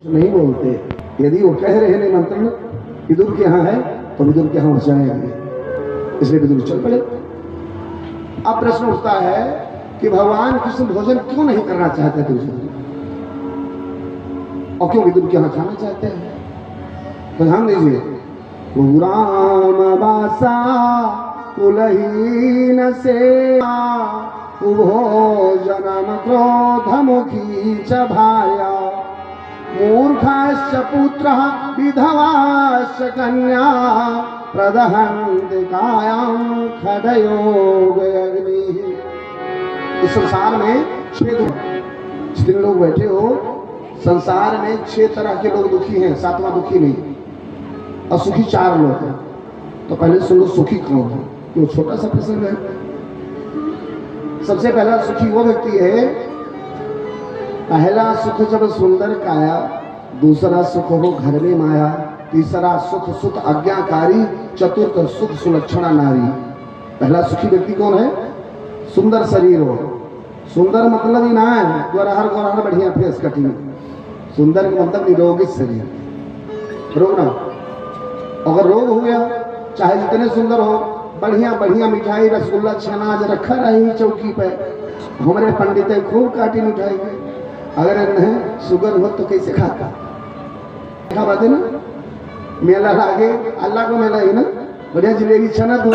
नहीं बोलते। यदि वो कह रहे हैं निमंत्रण विदुर के यहाँ है तो विदुर के यहाँ जाएंगे, इसलिए विदुर चल पड़े। अब प्रश्न उठता है कि भगवान कृष्ण भोजन क्यों नहीं करना चाहते तुझे, और क्यों विदुर के यहाँ खाना चाहते हैं? तो ध्यान दीजिए, राम वासा कुलहीन सेवा भोजनम क्रोधमुखी च भार्या मूर्खाश्च पुत्रः विधवाश्च कन्या प्रदहन्ति कायां खडयोगयग्निः। इस संसार में जितने लोग बैठे हो, संसार में 6 तरह के लोग दुखी हैं, 7वां दुखी नहीं। और सुखी 4 लोग हैं। तो पहले सुन लो सुखी कौन है, वो छोटा सा प्रसंग है। सबसे पहला सुखी वो व्यक्ति है, पहला सुख जब सुंदर काया, दूसरा सुख हो घर में माया, तीसरा सुख सुत आज्ञाकारी, चतुर्थ सुख सुलक्षणा नारी। पहला सुखी व्यक्ति कौन है? सुंदर शरीर हो। सुंदर मतलब ही ना है गोरहर बढ़िया फेस कटिंग, सुंदर का मतलब निरोगी शरीर। रोग ना, अगर रोग हो गया, चाहे जितने सुंदर हो, बढ़िया बढ़िया मिठाई रसगुल्ला छनाज रखा रही चौकी पे, हमारे पंडित खूब काटी मिठाई के, अगर नहीं शुगर हो तो कैसे खाता? देखा बात है ना, मेला लागे अल्लाह को मेला है ना, बढ़िया जिलेबी छनत हो,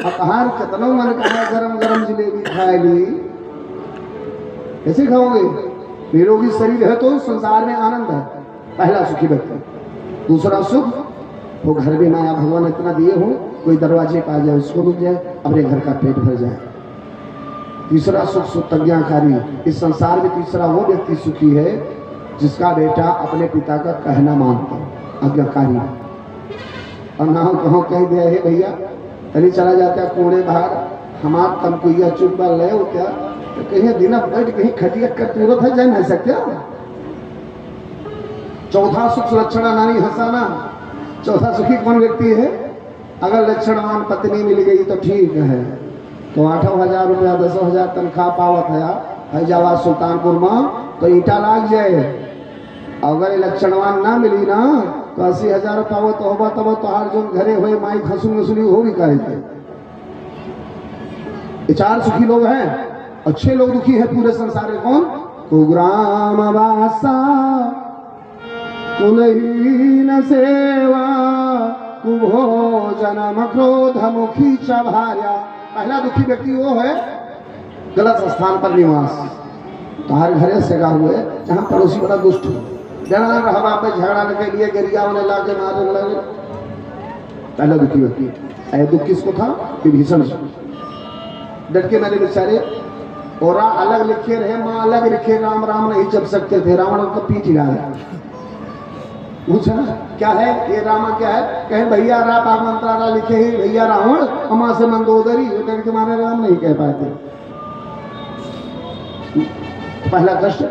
अपहार कितना मन कहा गरम गरम जिलेबी खाए ली, कैसे खाओगे? निरोगी शरीर है तो संसार में आनंद है, पहला सुखी व्यक्ति। दूसरा सुख वो घर में माया भगवान इतना दिए हो, कोई दरवाजे पर आ जाए उसको रुक जाए, अपने घर का पेट भर जाए। तीसरा सुख सुतज्ञाकारी। इस संसार में तीसरा वो व्यक्ति सुखी है जिसका बेटा अपने पिता का कहना मानता, आज्ञाकारी। और ना कहो कह दिया है भैया कहीं चला जाता है कोने बाहर, हमार तमकुइया चुप ले हो क्या, तो कहीं दिन बैठ कहीं खटिया कर तुरंत है, जा नहीं सकते। चौथा सुख सुलक्षणा नानी हंसाना। चौथा सुखी कौन व्यक्ति है? अगर लक्षणवान पत्नी मिल गई तो ठीक है, तो 8,000 रुपया 10,000 तनख्वाह पावत है फैजाबाद सुल्तानपुर में, तो ईटा लाग जाए। अगर लक्षणवान ना मिली ना तो 80,000 पावत होगा, तब तो हर जो घरे हुए माई खसुन वसूली हो भी कहे। ये 4 सुखी लोग हैं, और 6 लोग दुखी है पूरे संसार में। कौन? कुग्राम वासा कुलहीन सेवा कुभोजनम क्रोधमुखी च भार्या। पहला दुखी व्यक्ति वो है गलत स्थान पर निवास, तुम्हारे घरे सगा हुए जहाँ पड़ोसी बड़ा दुष्ट हो, जरा हवा पे झगड़ा के लिए गिरिया होने लाके मारने लगे। पहला दुखी व्यक्ति। दुख किसको था? विभीषण। डट के मेरे बेचारे और अलग लिखे रहे, माँ अलग लिखे, राम राम नहीं जप सकते थे, रावण को पीट हिलाया। पूछा क्या है ये रामा क्या है? कहे भैया रा पाक मंत्रारा लिखे ही भैया रावण, अमा से मंदोदरी, डर के मारे राम नहीं कह पाते। पहला कष्ट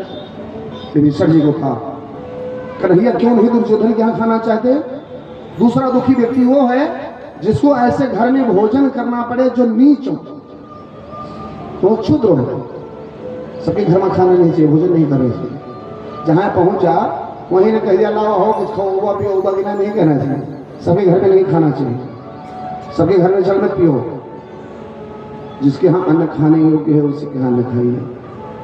विभीषण जी को था, कन्हैया क्यों नहीं दुर्योधन के यहाँ खाना चाहते? दूसरा दुखी व्यक्ति वो है जिसको ऐसे घर में भोजन करना पड़े जो नीच हो, तो क्षुद्र हो। सबके घर में खाना नहीं चाहिए, भोजन नहीं करना चाहिए। जहाँ पहुंच जा वहीं ने कह दिया लावा हो कुछ खाओ, हुआ पियो, हुआ बिना नहीं कहना चाहिए। सबके घर में नहीं खाना चाहिए, सबके घर में जल मत पियो। जिसके यहाँ अन्न खाने योग्य है उसी के यहाँ अन्न खाइए।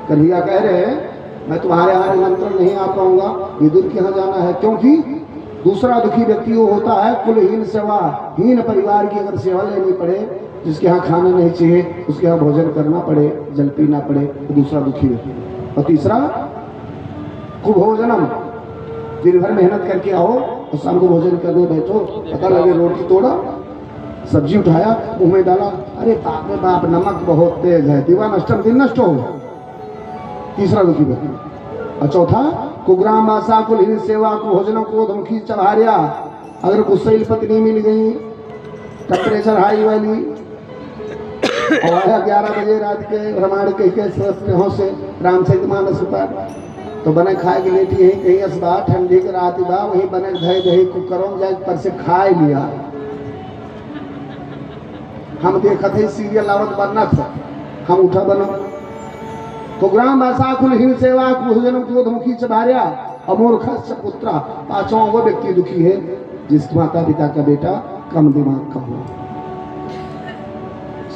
कन्हैया कह रहे हैं मैं तुम्हारे यहाँ निमंत्रण नहीं आ पाऊंगा, विदुर के यहाँ जाना है, क्योंकि दूसरा दुखी व्यक्ति वो होता है कुलहीन सेवा, हीन परिवार की अगर सेवा लेनी पड़े, जिसके यहाँ खाना नहीं चाहिए उसके यहाँ भोजन करना पड़े, जल पीना पड़े, तो दूसरा दुखी व्यक्ति। और तीसरा कुभोजनम, दिन भर मेहनत करके आओ और शाम को भोजन करने बैठो, पता लगे रोटी तोड़ा, सब्जी उठाया मुंह में डाला, अरे बाप रे बाप नमक बहुत तेज है, दीवान अष्टम दिन नष्ट हो। तीसरा दुखी व्यक्ति। और चौथा कुग्राम वासा कुलहीन सेवा कुभोजनम क्रोधमुखी च भार्या। अगर गुस्सैल पत्नी मिल गई, टेम्परेचर हाई वाली, और 11 बजे रात के रामायण कह से रामचरितमानस पर, तो बने खाए के लेटी है कहीं असबा ठंडी के रात बा, वहीं बने धय दही कुकरों जाए पर से खाए लिया। हम देखा थे सीरियल आवत बनना था, हम उठा बनो। कुग्राम भाषा कुलहीन सेवा कुभोजनम क्रोधमुखी च भार्या। अमूर्खस्य पुत्र, पांचवा वो व्यक्ति दुखी है जिसके माता पिता का बेटा कम दिमाग का हो।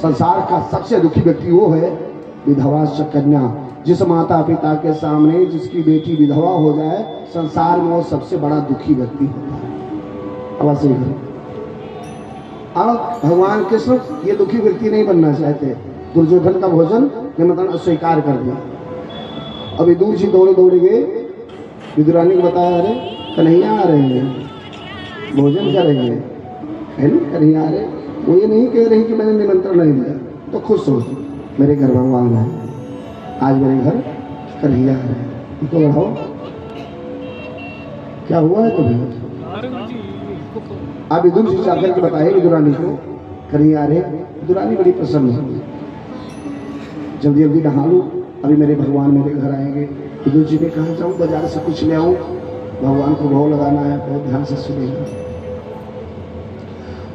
संसार का सबसे दुखी व्यक्ति वो है विधवा कन्या। जिस माता पिता के सामने जिसकी बेटी विधवा हो जाए, संसार में वो सबसे बड़ा दुखी व्यक्ति होता है। अवश्य ही। अब भगवान कृष्ण ये दुखी व्यक्ति नहीं बनना चाहते। दुर्योधन का भोजन निमंत्रण अस्वीकार कर दिया। अभी दूर से दौड़े दौड़े गए, विदुरानी को बताया, अरे कन्हैया आ रहे हैं, भोजन करेंगे। है ना, कन्हैया आ रहे। वो ये नहीं कह रही कि मैंने निमंत्रण नहीं दिया, तो खुश हो, मेरे घर भगवान है, आज मेरे घर कन्हैया है, इनको बढ़ाओ। क्या हुआ है तुम्हें? आप विदुर जी जाकर के बताए विदुरानी को, कन्हैया आ रहे। विदुरानी बड़ी प्रसन्न हुई, जल्दी जल्दी नहा लो, अभी मेरे भगवान मेरे घर आएंगे। विदुर जी ने कहा जाऊँ बाजार से कुछ ले आऊँ, भगवान को भोग लगाना है, बहुत ध्यान से सुनेगा।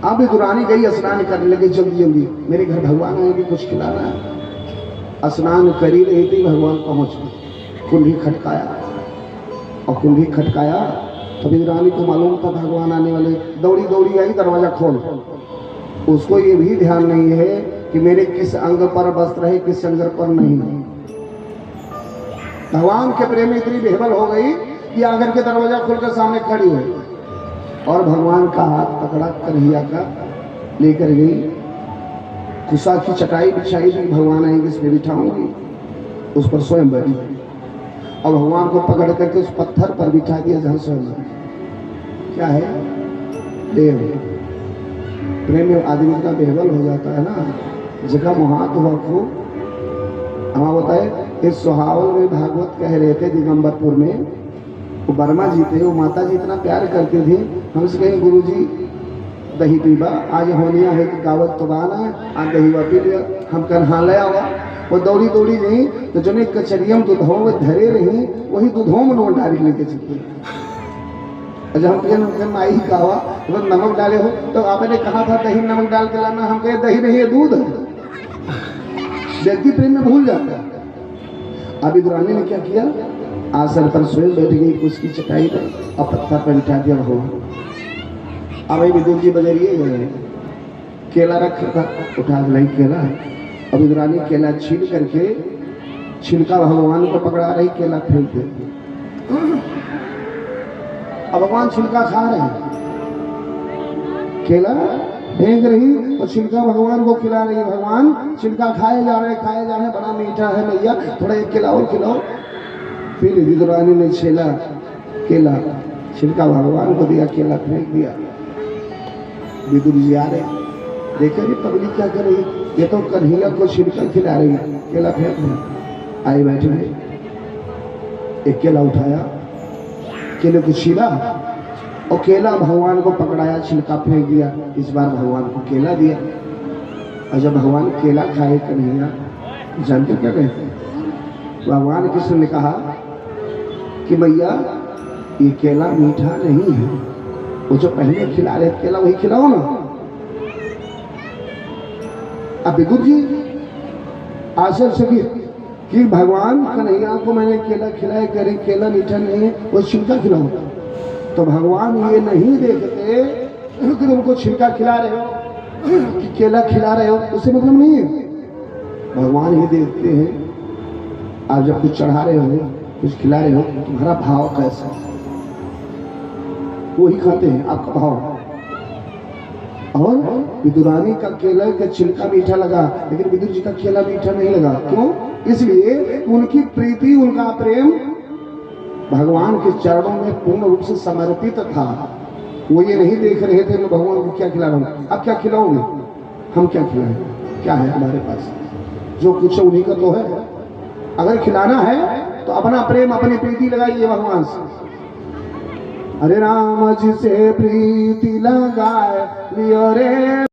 अब विदुरानी गई, स्नान करने लगे जल्दी जल्दी, मेरे घर भगवान आएंगे, कुछ खिलाना है। स्नान करी रही थी, भगवान पहुंच गए। कुंडी खटकाया, और कुंडी खटकाया तो विदुरानी को मालूम था भगवान आने वाले। दौड़ी दौड़ी आई, दरवाजा खोल। उसको ये भी ध्यान नहीं है कि मेरे किस अंग पर वस्त्र है, किस अंग पर नहीं। भगवान के प्रेम में इतनी बेहबल हो गई कि आकर के दरवाजा खोलकर सामने खड़ी हुई, और भगवान का हाथ पकड़ा, कन्हैया का लेकर गई। कुशा की चटाई बिछाई थी, भगवान आएंगे इस पर बिठाऊंगी, उस पर स्वयं बैठी, और भगवान को पकड़ करके उस पत्थर पर बिठा दिया जहां स्वयं बैठी। क्या है? प्रेम। प्रेम में आदमी का बेहबल हो जाता है ना, जगह मुहात हुआ को। हमारा बताए इस सुहावल में भागवत कह रहे थे दिगंबरपुर में, वो वर्मा जी थे, वो माता जी इतना प्यार करते थे। हमसे कहें गुरु जी दही पीबा, आज होनिया है कि गावत तो बाना, आज दही पी लिया। हम कहा ले आवा। वो दौड़ी दौड़ी गई तो जने कचरियम दूधों में धरे रही, वही दूधों में नोट डाली लेके चलते। जब हम कहे माई कहा तो नमक डाले हो, तो आपने कहा था दही नमक डाल के लाना, हम कहे दही नहीं है दूध है। व्यक्ति प्रेम में भूल जाता है। अब विदुरानी ने क्या किया, आसन पर स्वयं बैठ गई, उसकी चटाई पर, और पत्थर पर बिठा दिया भगवान। अब विदुर जी बजरिए गए, केला रखा था, उठा लाई केला, और विदुरानी केला छील करके छिलका भगवान को पकड़ा रही, केला फेंक दे। अब भगवान छिलका खा रहे हैं, केला फेंक रही और छिलका भगवान को खिला रही है। भगवान छिलका खाए जा रहे, बड़ा मीठा है भैया, थोड़ा एक केला और खिलाओ। फिर विदुरानी ने छेला केला, छिलका भगवान को दिया, केला फेंक दिया। विदुर जी आ रहे, देखे भी पब्लिक क्या कर रही है, ये तो कन्हैया को छिलका खिला रही है, केला फेंक दिया। आए बैठे हुए, एक केला उठाया, केले को छीला और केला भगवान को पकड़ाया, छिलका फेंक दिया। इस बार भगवान को केला दिया, और जब भगवान केला खाए कन्हैया, जानते क्या कहते हैं? भगवान कृष्ण ने कहा कि भैया ये केला मीठा नहीं है, वो जो पहले खिला रहे केला वही खिलाओ ना। अब विदुर जी आश्चर्यचकित कि भगवान कन्हैया को मैंने केला खिलाया, कह रहे केला मीठा नहीं है, वो छिलका खिलाओ। तो भगवान ये नहीं देखते कि तुमको छिलका खिला रहे हो कि केला खिला रहे हो, उससे मतलब नहीं है। भगवान ये देखते हैं आप जब कुछ चढ़ा रहे हो, कुछ खिला रहे हो, तुम्हारा भाव कैसा है, वो ही खाते हैं आपका भाव। और विदुरानी का केला का छिलका मीठा लगा, लेकिन विदुर जी का केला मीठा नहीं लगा। क्यों? इसलिए उनकी प्रीति, उनका प्रेम भगवान के चरणों में पूर्ण रूप से समर्पित था। वो ये नहीं देख रहे थे मैं भगवान को क्या खिला रहा हूँ, अब क्या खिलाओगे, हम क्या खिलाएं, क्या है हमारे पास, जो कुछ उन्हीं का तो है। अगर खिलाना है तो अपना प्रेम, अपनी प्रीति लगाइए भगवान से। हरे राम जी से प्रीति लगाए लियो रे।